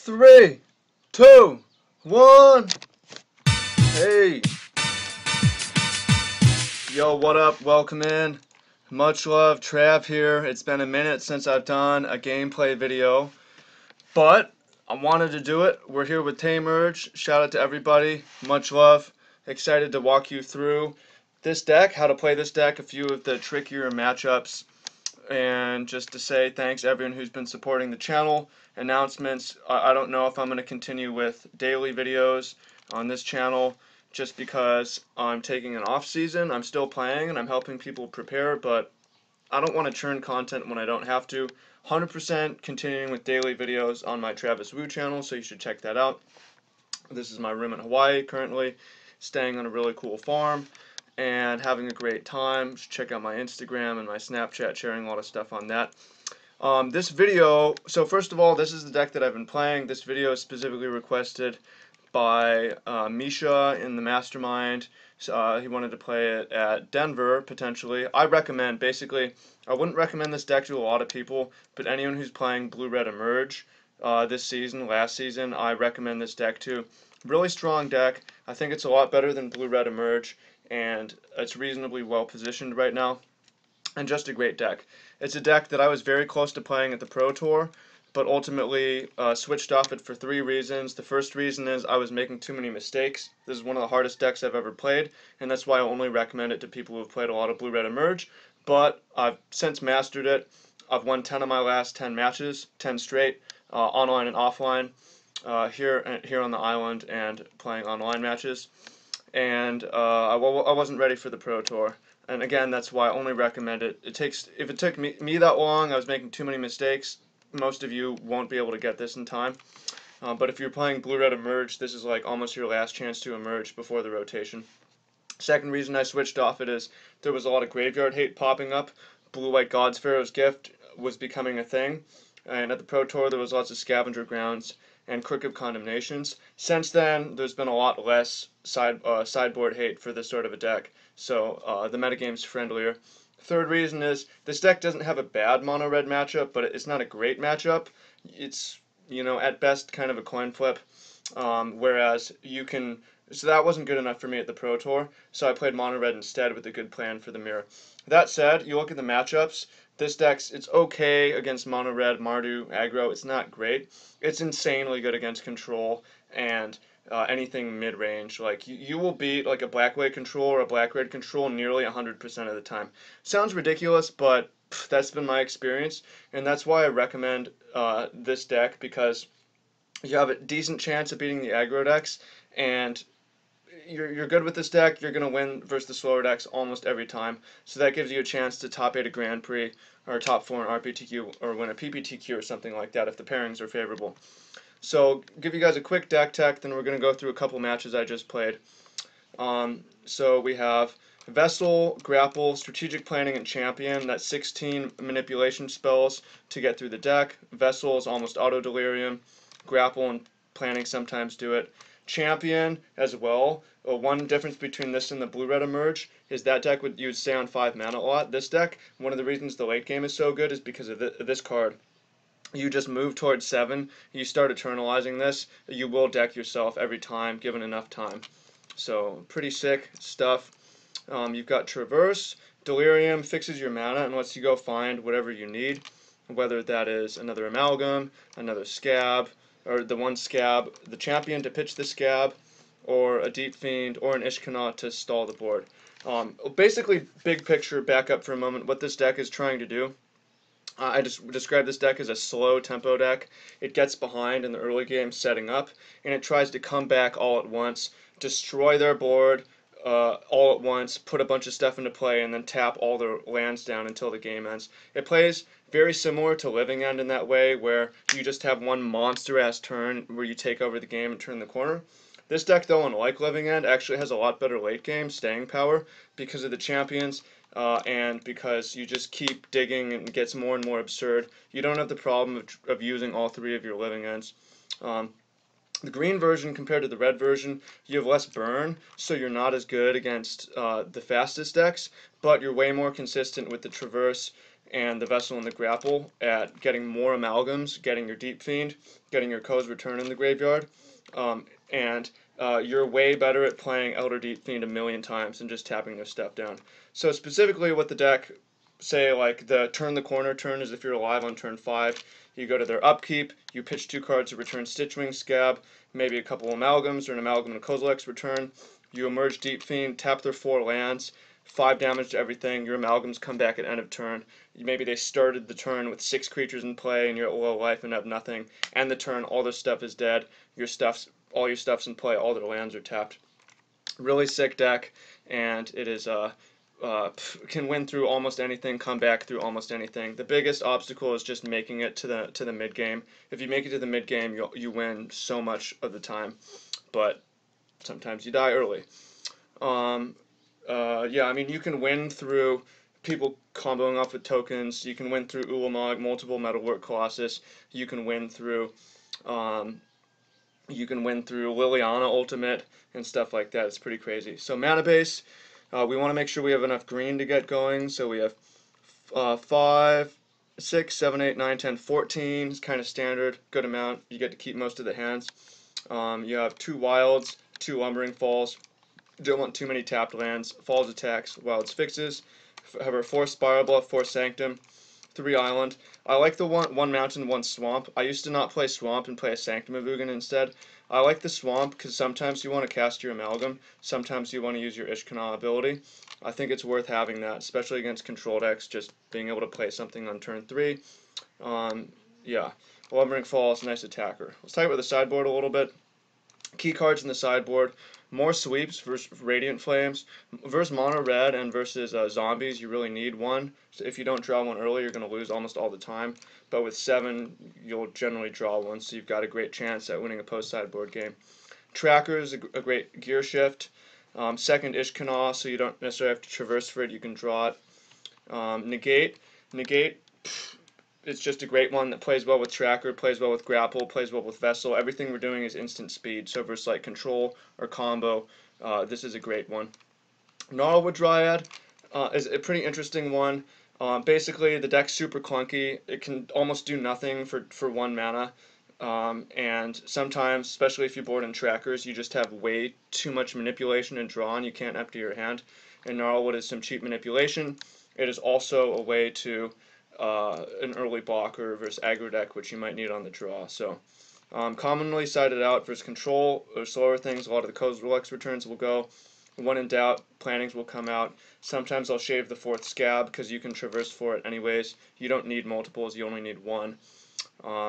3, 2, 1. Hey. Yo, what up? Welcome in. Much love, Trav here. It's been a minute since I've done a gameplay video, but I wanted to do it. We're here with Temurge. Shout out to everybody. Much love. Excited to walk you through this deck, how to play this deck, a few of the trickier matchups, and just to say thanks to everyone who's been supporting the channel. Announcements, I don't know if I'm going to continue with daily videos on this channel just because I'm taking an off season. I'm still playing and I'm helping people prepare, but I don't want to churn content when I don't have to. 100% continuing with daily videos on my Travis Wu channel, so you should check that out. This is my room in Hawaii currently, staying on a really cool farm and having a great time. Check out my Instagram and my Snapchat, sharing a lot of stuff on that. This video, so first of all, this is the deck that I've been playing. This video is specifically requested by Misha in the Mastermind. He wanted to play it at Denver, potentially. I wouldn't recommend this deck to a lot of people, but anyone who's playing Blue-Red Emerge this season, last season, I recommend this deck to. Really strong deck. I think it's a lot better than Blue-Red Emerge, and it's reasonably well positioned right now. And just a great deck. It's a deck that I was very close to playing at the Pro Tour, but ultimately switched off it for 3 reasons. The first reason is I was making too many mistakes. This is one of the hardest decks I've ever played, and that's why I only recommend it to people who have played a lot of Blue-Red Emerge. But I've since mastered it. I've won 10 of my last 10 matches, 10 straight, online and offline, here on the island and playing online matches. And I wasn't ready for the Pro Tour. And again, that's why I only recommend it. If it took me that long, I was making too many mistakes. Most of you won't be able to get this in time. But if you're playing Blue-Red Emerge, this is like almost your last chance to emerge before the rotation. Second reason I switched off it is there was a lot of graveyard hate popping up. Blue-White God's Pharaoh's Gift was becoming a thing. And at the Pro Tour, there was lots of Scavenger Grounds and Crooked Condemnations. Since then, there's been a lot less sideboard hate for this sort of a deck, so the metagame's friendlier. Third reason is this deck doesn't have a bad mono-red matchup, but it's not a great matchup. It's, at best kind of a coin flip, whereas so that wasn't good enough for me at the Pro Tour, so I played mono-red instead with a good plan for the mirror. That said, you look at the matchups, this deck's, it's okay against mono-red, Mardu, aggro. It's not great. It's insanely good against control and anything mid-range. Like, you will beat like a black-white control or a black-red control nearly 100% of the time. Sounds ridiculous, but that's been my experience, and that's why I recommend this deck, because you have a decent chance of beating the aggro decks, and you're good with this deck, you're going to win versus the slower decks almost every time. So that gives you a chance to top 8 a Grand Prix, or top 4 in RPTQ, or win a PPTQ or something like that if the pairings are favorable. So give you guys a quick deck tech, then we're going to go through a couple matches I just played. So we have Vessel, Grapple, Strategic Planning, and Champion. That's 16 manipulation spells to get through the deck. Vessel is almost auto delirium. Grapple and Planning sometimes do it. Champion as well. One difference between this and the Blue-Red Emerge is that deck you'd stay on 5 mana a lot. This deck, one of the reasons the late game is so good is because of this card. You just move towards 7, you start eternalizing this, you will deck yourself every time, given enough time. So, pretty sick stuff. You've got Traverse. Delirium fixes your mana and lets you go find whatever you need, whether that is another Amalgam, another Scab, or the one Scab, the Champion to pitch the Scab, or a Deep Fiend, or an Ishkanah to stall the board. Basically, big picture, back up for a moment, what this deck is trying to do. I just describe this deck as a slow tempo deck. It gets behind in the early game setting up, and it tries to come back all at once, destroy their board all at once, put a bunch of stuff into play, and then tap all their lands down until the game ends. It plays very similar to Living End in that way, where you just have one monster-ass turn where you take over the game and turn the corner. This deck, though, unlike Living End, actually has a lot better late game staying power because of the champions. And because you just keep digging and it gets more and more absurd. You don't have the problem of using all 3 of your living ends. The green version compared to the red version, you have less burn, so you're not as good against the fastest decks, but you're way more consistent with the Traverse and the Vessel and the Grapple at getting more amalgams, getting your Deep Fiend, getting your Ko's Return in the graveyard, and you're way better at playing Elder Deep Fiend a million times than just tapping their stuff down. So specifically what the deck, say like the turn the corner turn is if you're alive on turn 5, you go to their upkeep, you pitch 2 cards to return Stitchwing Scab, maybe a couple amalgams or an amalgam and a Kozilek's Return, you emerge Deep Fiend, tap their 4 lands, 5 damage to everything, your amalgams come back at end of turn. Maybe they started the turn with 6 creatures in play and you're at low life and have nothing. End the turn, all their stuff is dead, all your stuff's in play, all their lands are tapped. Really sick deck, and it is can win through almost anything, come back through almost anything. The biggest obstacle is just making it to the mid game. If you make it to the mid game, you win so much of the time, but sometimes you die early. Yeah, I mean, you can win through people comboing off with tokens. You can win through Ulamog, multiple Metalwork Colossus. You can win through Liliana Ultimate and stuff like that. It's pretty crazy. So mana base, we want to make sure we have enough green to get going. So we have 5, 6, 7, 8, 9, 10, 14. It's kind of standard, good amount. You get to keep most of the hands. You have 2 wilds, 2 lumbering falls. Don't want too many tapped lands. Falls attacks, wilds fixes. However, 4 spiral bluff, 4 sanctum, 3 island. I like the one mountain, 1 swamp. I used to not play swamp and play a Sanctum of Ugin instead. I like the swamp because sometimes you want to cast your amalgam, sometimes you want to use your Ishkanah ability. I think it's worth having that, especially against control decks, just being able to play something on turn 3. Yeah, Lumbering Falls, nice attacker. Let's talk about the sideboard a little bit. Key cards in the sideboard, more sweeps versus Radiant Flames. Versus mono red and versus zombies, you really need one. So if you don't draw one early, you're going to lose almost all the time. But with 7, you'll generally draw one, so you've got a great chance at winning a post-sideboard game. Tracker is a great gear shift. Second Ishkanah, so you don't necessarily have to traverse for it, you can draw it. Negate. It's just a great one that plays well with Tracker, plays well with Grapple, plays well with Vessel. Everything we're doing is instant speed, so versus like Control or Combo, this is a great one. Gnarlwood Dryad is a pretty interesting one. Basically, the deck's super clunky. It can almost do nothing for 1 mana. And sometimes, especially if you board in Trackers, you just have way too much manipulation and draw, and you can't empty your hand. And Gnarlwood is some cheap manipulation. It is also a way to an early blocker versus aggro deck, which you might need on the draw. So commonly sided out versus control or slower things. A lot of the Kozilek's returns will go. When in doubt, plannings will come out. Sometimes I'll shave the 4th scab because you can traverse for it anyways. You don't need multiples, you only need 1.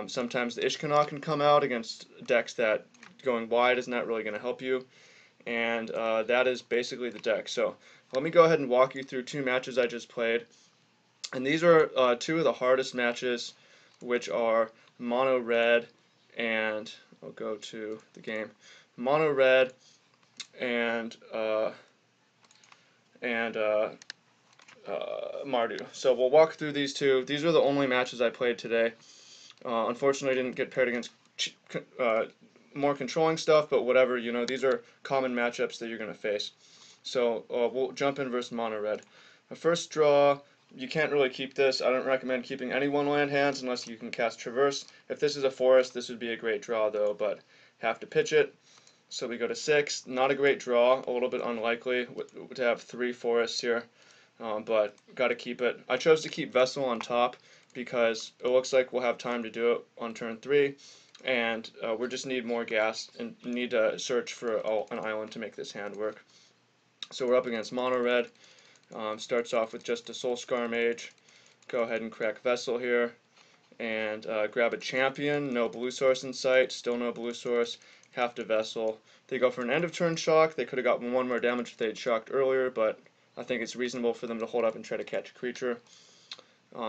Sometimes the Ishkanah can come out against decks that going wide is not really going to help you. And that is basically the deck. So let me go ahead and walk you through 2 matches I just played. And these are 2 of the hardest matches, which are mono red and I'll go to the game. Mono red and Mardu. So we'll walk through these 2. These are the only matches I played today. Unfortunately, I didn't get paired against more controlling stuff, but whatever, you know, these are common matchups that you're going to face. So we'll jump in versus mono red. The first draw, you can't really keep this. I don't recommend keeping any 1-land hands unless you can cast Traverse. If this is a forest, this would be a great draw though, but have to pitch it. So we go to 6. Not a great draw, a little bit unlikely to have 3 forests here, but got to keep it. I chose to keep Vessel on top because it looks like we'll have time to do it on turn 3, and we just need more gas and need to search for an island to make this hand work. So we're up against mono red. Starts off with just a Soulscar Mage. Go ahead and crack Vessel here, and grab a champion. No blue source in sight. Still no blue source. Have to Vessel. They go for an end of turn shock. They could have gotten 1 more damage if they had shocked earlier, but I think it's reasonable for them to hold up and try to catch a creature.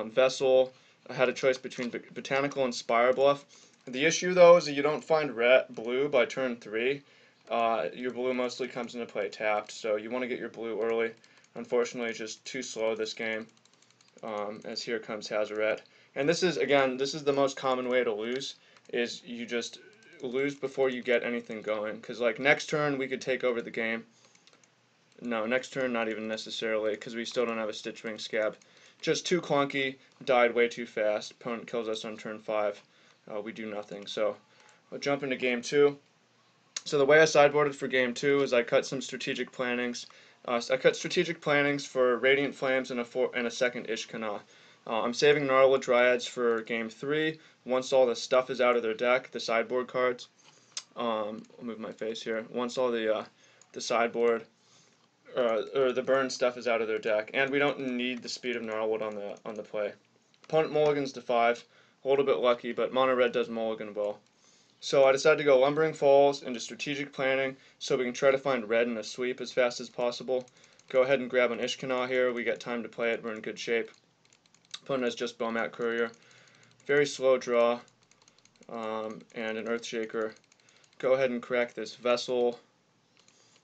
Vessel had a choice between Botanical and Spire Bluff. The issue though is that you don't find blue by turn 3. Your blue mostly comes into play tapped, so you want to get your blue early. Unfortunately, it's just too slow this game, as here comes Hazoret. And this is, again, this is the most common way to lose, is you just lose before you get anything going. Because, like, next turn we could take over the game. No, next turn not even necessarily, because we still don't have a Stitchwing Scab. just too clunky, died way too fast. Opponent kills us on turn 5. We do nothing. So I'll jump into game 2. So the way I sideboarded for game 2 is I cut some strategic plannings. I cut strategic plannings for Radiant Flames and a second Ishkana. I'm saving Gnarlwood Dryads for game 3. Once all the stuff is out of their deck, the sideboard cards. I'll move my face here. Once all the sideboard or the burn stuff is out of their deck, and we don't need the speed of Gnarlwood on the play. Opponent mulligans to 5. A little bit lucky, but mono red does mulligan well. So I decided to go Lumbering Falls into strategic planning so we can try to find red in a sweep as fast as possible. Go ahead and grab an Ishkana here. We got time to play it. We're in good shape. Opponent has just Bomat Courier. Very slow draw and an Earthshaker. Go ahead and crack this Vessel.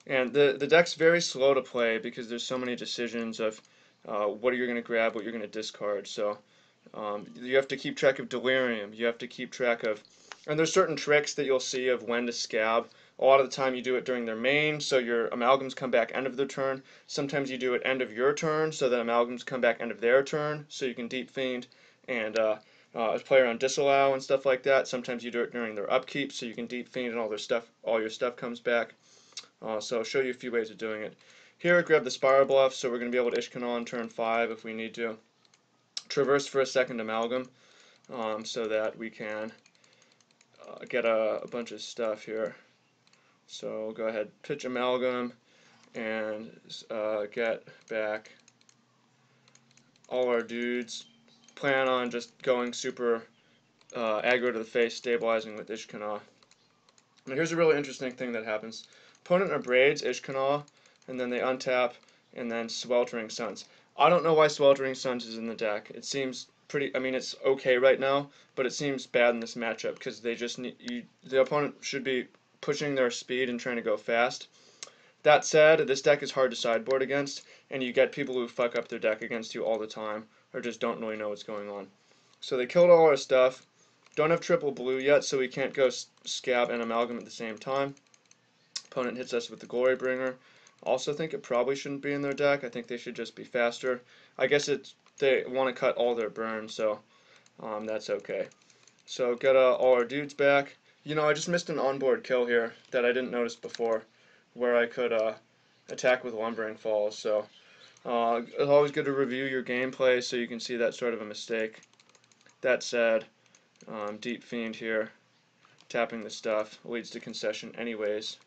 And the deck's very slow to play because there's so many decisions of what you're going to grab, what you're going to discard. So you have to keep track of Delirium. You have to keep track of... And there's certain tricks that you'll see of when to scab. A lot of the time you do it during their main, so your amalgams come back end of their turn. Sometimes you do it end of your turn, so that amalgams come back end of their turn, so you can Deep Fiend and play around Disallow and stuff like that. Sometimes you do it during their upkeep, so you can Deep Fiend and all your stuff comes back. So I'll show you a few ways of doing it. Here, grab the Spiral Bluff, so we're going to be able to Ishkana on turn 5 if we need to. Traverse for a second Amalgam, so that we can get a bunch of stuff here. So go ahead, pitch Amalgam, and get back all our dudes. Plan on just going super aggro to the face, stabilizing with Ishkana. Now here's a really interesting thing that happens. Opponent abrades Ishkana, and then they untap, and then Sweltering Suns. I don't know why Sweltering Suns is in the deck. It seems pretty, I mean, it's okay right now, but it seems bad in this matchup because they just need, the opponent should be pushing their speed and trying to go fast. That said, this deck is hard to sideboard against, and you get people who fuck up their deck against you all the time, or just don't really know what's going on. So they killed all our stuff. Don't have triple blue yet, so we can't go scab and amalgam at the same time. Opponent hits us with the Glorybringer. Also think it probably shouldn't be in their deck. I think they should just be faster. I guess they want to cut all their burn, so that's okay. So got all our dudes back. You know, I just missed an onboard kill here that I didn't notice before, where I could attack with Lumbering Falls. So it's always good to review your gameplay so you can see that sort of a mistake. That said, Deep Fiend here, tapping the stuff, leads to concession anyways.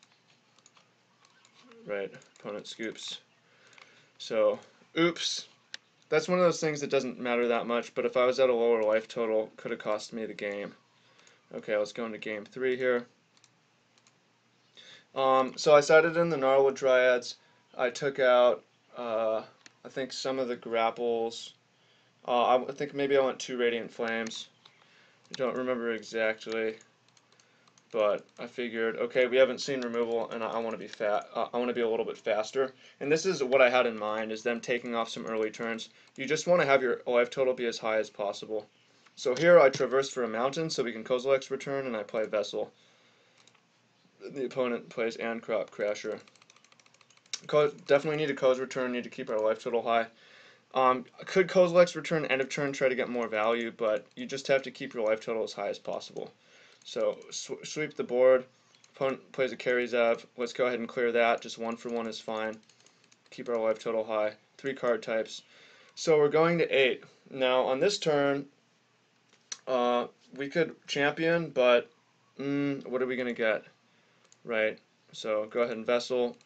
Right, opponent scoops. So, oops. That's one of those things that doesn't matter that much, but if I was at a lower life total, could have cost me the game. Okay, let's go into game 3 here. So I sided in the Gnarlwood Dryads. I took out, I think some of the grapples. I think maybe I went 2 Radiant Flames. I don't remember exactly, but I figured, okay, we haven't seen removal, and I want to be I want to be a little bit faster. And this is what I had in mind: is them taking off some early turns. You just want to have your life total be as high as possible. So here I traverse for a mountain, so we can Kozilek's Return, and I play Vessel. The opponent plays Crop Crasher. Definitely need a Koz Return. Need to keep our life total high. Could Kozilek's Return end of turn try to get more value, but you just have to keep your life total as high as possible. So sweep the board. Opponent plays a Carry Zev. Let's go ahead and clear that. Just 1 for 1 is fine. Keep our life total high. 3 card types. So we're going to 8. Now on this turn, we could champion, but what are we gonna get? Right. So go ahead and Vessel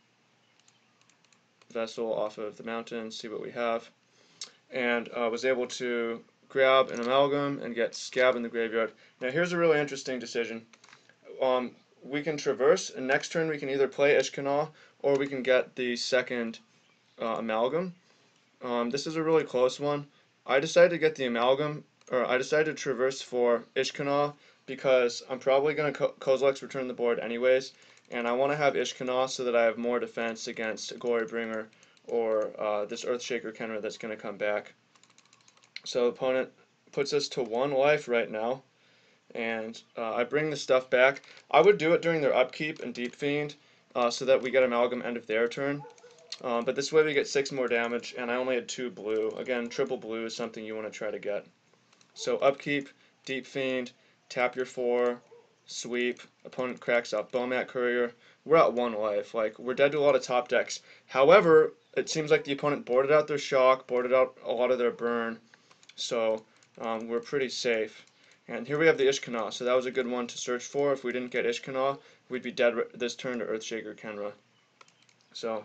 off of the mountain. See what we have. And was able to grab an Amalgam and get Scab in the graveyard. Now here's a really interesting decision. We can traverse, and next turn we can either play Ishkana or we can get the second Amalgam. This is a really close one. I decided to get the Amalgam, or I decided to traverse for Ishkana because I'm probably going to Kozilek's Return the board anyways, and I want to have Ishkana so that I have more defense against Glorybringer or this Earthshaker Kenra that's going to come back. So opponent puts us to 1 life right now, and I bring the stuff back. I would do it during their upkeep and Deep Fiend so that we get Amalgam end of their turn. But this way we get 6 more damage, and I only had 2 blue. Again, triple blue is something you want to try to get. So upkeep, Deep Fiend, tap your 4, sweep, opponent cracks up, Bowmat Courier. We're at 1 life. Like, we're dead to a lot of top decks. However, it seems like the opponent boarded out their shock, boarded out a lot of their burn, so we're pretty safe. And here we have the Ishkanah, so that was a good one to search for. If we didn't get Ishkanah, we'd be dead this turn to Earthshaker Kenra. So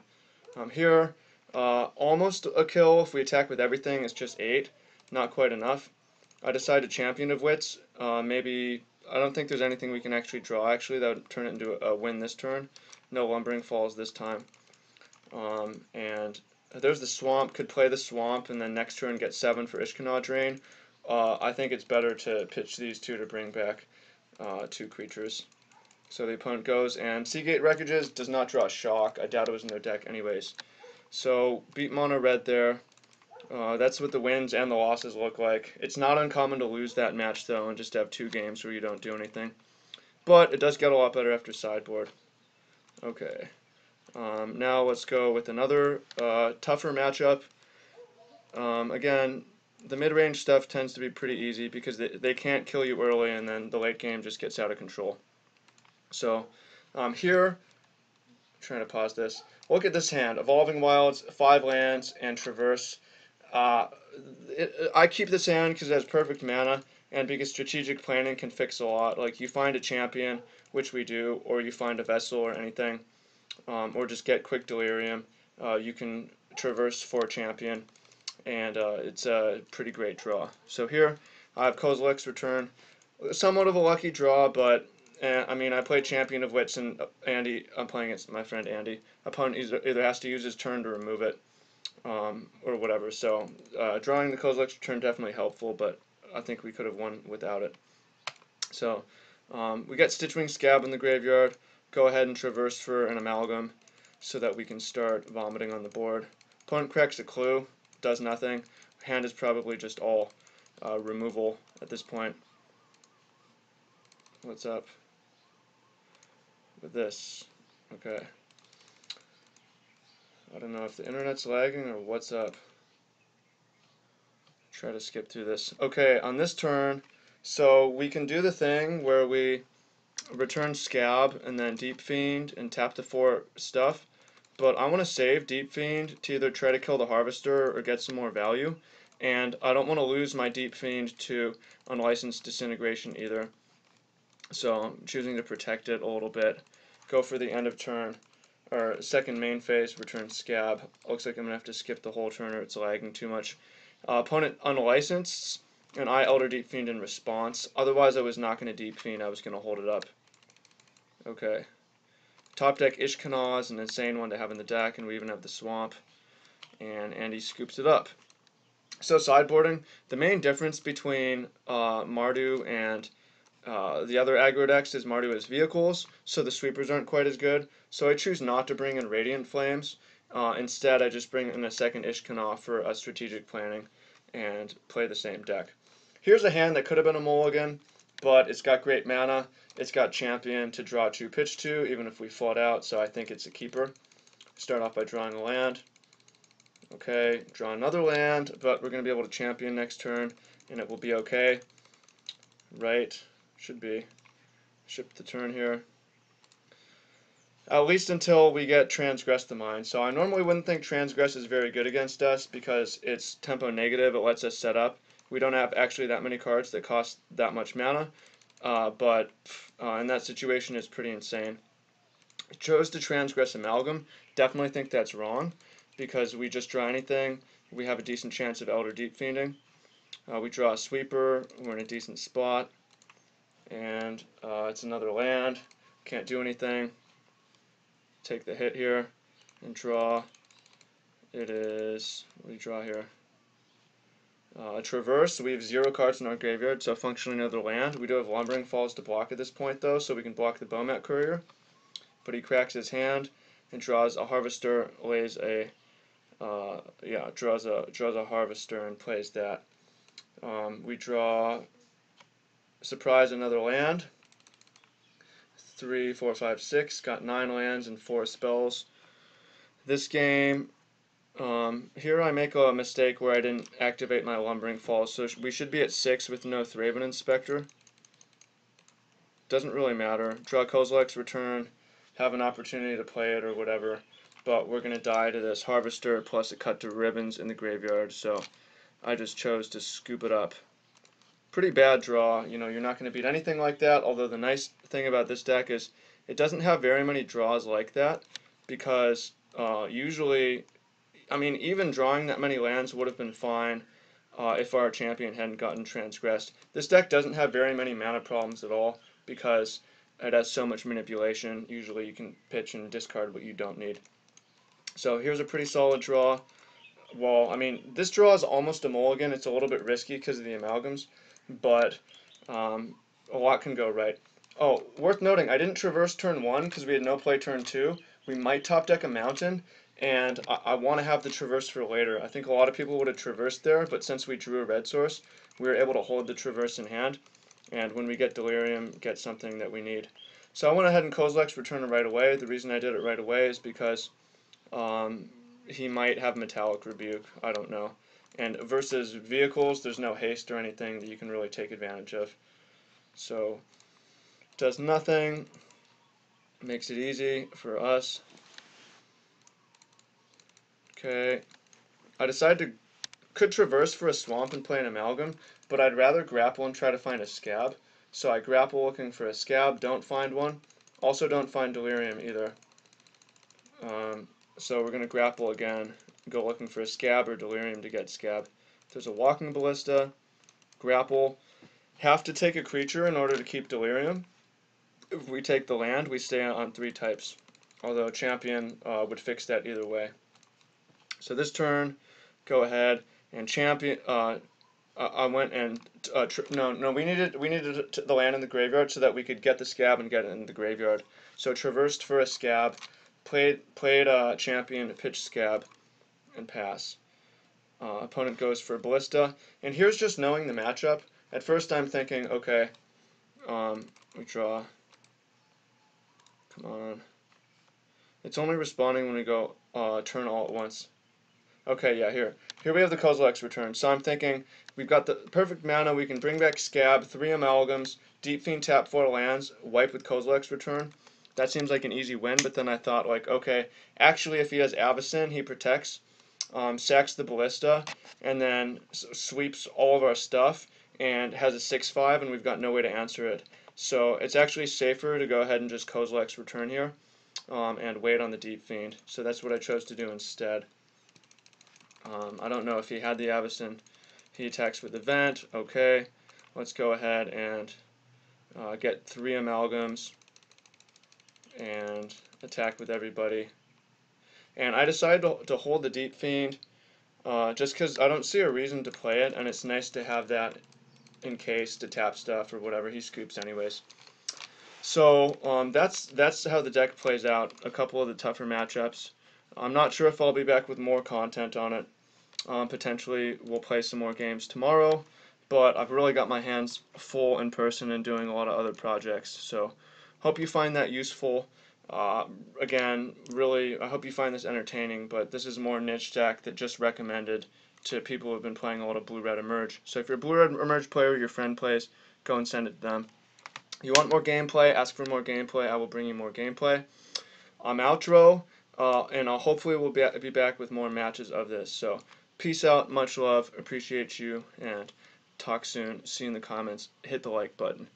here, almost a kill if we attack with everything. It's just 8, not quite enough. I decided Champion of Wits. Maybe, I don't think there's anything we can actually draw, actually. That would turn it into a win this turn. No Lumbering Falls this time. And there's the Swamp. Could play the Swamp, and then next turn get 7 for Ishkanah Drain. I think it's better to pitch these 2 to bring back 2 creatures. So the opponent goes, and Seagate Wreckages does not draw Shock. I doubt it was in their deck anyways. So, beat mono red there. That's what the wins and the losses look like. It's not uncommon to lose that match, though, and just have 2 games where you don't do anything. But it does get a lot better after sideboard. Okay. Now let's go with another tougher matchup. Again, the mid-range stuff tends to be pretty easy because they can't kill you early, and then the late game just gets out of control. So here, trying to pause this. Look at this hand: Evolving Wilds, 5 lands, and Traverse. I keep this hand because it has perfect mana, and because strategic planning can fix a lot. Like, you find a champion, which we do, or you find a vessel or anything, or just get quick delirium. You can traverse for a champion, and it's a pretty great draw. So here, I have Kozilek's Return. Somewhat of a lucky draw, but I mean, I play Champion of Wits, and Andy, I'm playing against my friend Andy. Opponent either has to use his turn to remove it, or whatever. So drawing the Kozilek's Return definitely helpful, but I think we could have won without it. So we get Stitchwing Scab in the graveyard. Go ahead and traverse for an Amalgam so that we can start vomiting on the board. Opponent cracks a Clue, does nothing. Hand is probably just all removal at this point. What's up with this? Okay. I don't know if the internet's lagging or what's up. Try to skip through this. Okay, on this turn, so we can do the thing where we return Scab and then Deep Fiend and tap the 4 stuff, but I want to save Deep Fiend to either try to kill the Harvester or get some more value, and I don't want to lose my Deep Fiend to Unlicensed Disintegration either, so I'm choosing to protect it a little bit. Go for the end of turn, or second main phase, return Scab. Looks like I'm going to have to skip the whole turn or it's lagging too much. Opponent Unlicensed, and I Elder Deep Fiend in response. Otherwise I was not going to Deep Fiend, I was going to hold it up. Okay. Top deck Ishkanah is an insane one to have in the deck, and we even have the Swamp. And Andy scoops it up. So sideboarding, the main difference between Mardu and the other aggro decks is Mardu has vehicles, so the sweepers aren't quite as good. So I choose not to bring in Radiant Flames. Instead, I just bring in a second Ishkanah for a strategic planning and play the same deck. Here's a hand that could have been a mulligan, but it's got great mana. It's got champion to draw 2 pitch to, even if we fought out, so I think it's a keeper. Start off by drawing a land. Okay, draw another land, but we're going to be able to champion next turn, and it will be okay. Right, should be. Ship the turn here. At least until we get Transgress the Mind. So I normally wouldn't think Transgress is very good against us because it's tempo negative, it lets us set up. We don't have actually that many cards that cost that much mana, but in that situation it's pretty insane. I chose to Transgress Amalgam. Definitely think that's wrong because we just draw anything. We have a decent chance of Elder Deep Fiending. We draw a Sweeper, we're in a decent spot, and it's another land. Can't do anything. Take the hit here and draw. It is, what do you draw here? A Traverse, so we have 0 cards in our graveyard, so functionally another land. We do have Lumbering Falls to block at this point though, so we can block the Bowmat Courier. But he cracks his hand and draws a Harvester, lays a, draws a Harvester and plays that. We draw, surprise, another land. 3, 4, 5, 6, got 9 lands and 4 spells. This game, here I make a mistake where I didn't activate my Lumbering Falls, so we should be at 6 with no Thraben Inspector. Doesn't really matter. Draw Kozilek's Return, have an opportunity to play it or whatever, but we're going to die to this Harvester plus a cut to Ribbons in the graveyard, so I just chose to scoop it up. Pretty bad draw, you know, you're not going to beat anything like that, although the nice thing about this deck is it doesn't have very many draws like that, because usually, I mean, even drawing that many lands would have been fine if our champion hadn't gotten transgressed. This deck doesn't have very many mana problems at all, because it has so much manipulation. Usually you can pitch and discard what you don't need. So here's a pretty solid draw. Well, I mean, this draw is almost a mulligan. It's a little bit risky because of the amalgams, but a lot can go right. Oh, worth noting, I didn't traverse turn 1 because we had no play turn 2. We might top deck a mountain, and I want to have the traverse for later. I think a lot of people would have traversed there, but since we drew a red source, we were able to hold the traverse in hand, and when we get Delirium, get something that we need. So I went ahead and Kozilek's Return it right away. The reason I did it right away is because he might have Metallic Rebuke, I don't know. And versus vehicles, there's no haste or anything that you can really take advantage of. So, does nothing, makes it easy for us. Okay, I decided could traverse for a swamp and play an amalgam, but I'd rather grapple and try to find a scab. So I grapple looking for a scab, don't find one. Also don't find delirium either. So we're going to grapple again, go looking for a scab or delirium to get scab. There's a walking ballista, grapple. Have to take a creature in order to keep delirium. If we take the land, we stay on 3 types. Although champion would fix that either way. So this turn, go ahead and champion. I went and no. We needed the land in the graveyard so that we could get the scab and get it in the graveyard. So traversed for a scab, played champion, pitch scab, and pass. Opponent goes for ballista, and here's just knowing the matchup. At first I'm thinking, okay, we draw. Come on. It's only responding when we go turn all at once. Okay, yeah, here we have the Kozilek's Return. So I'm thinking we've got the perfect mana. We can bring back Scab, 3 amalgams, Deep Fiend tap 4 lands, wipe with Kozilek's Return. That seems like an easy win, but then I thought, like, okay, actually if he has Avacyn, he protects, sacks the Ballista, and then sweeps all of our stuff, and has a 6/5, and we've got no way to answer it. So it's actually safer to go ahead and just Kozilek's Return here, and wait on the Deep Fiend. So that's what I chose to do instead. I don't know if he had the Avacyn. He attacks with Event. Okay, let's go ahead and get 3 amalgams and attack with everybody. And I decided to hold the Deep Fiend just because I don't see a reason to play it, and it's nice to have that in case to tap stuff or whatever. He scoops anyways. So that's how the deck plays out. A couple of the tougher matchups. I'm not sure if I'll be back with more content on it. Potentially we'll play some more games tomorrow, but I've really got my hands full in person and doing a lot of other projects. So hope you find that useful. Again, really, I hope you find this entertaining, but this is a more niche deck that just recommended to people who have been playing a lot of Blue-Red Emerge. So if you're a Blue-Red Emerge player, your friend plays, go and send it to them. You want more gameplay, ask for more gameplay, I will bring you more gameplay. I'm outro, and hopefully we'll be back with more matches of this. So peace out, much love, appreciate you, and talk soon. See you in the comments. Hit the like button.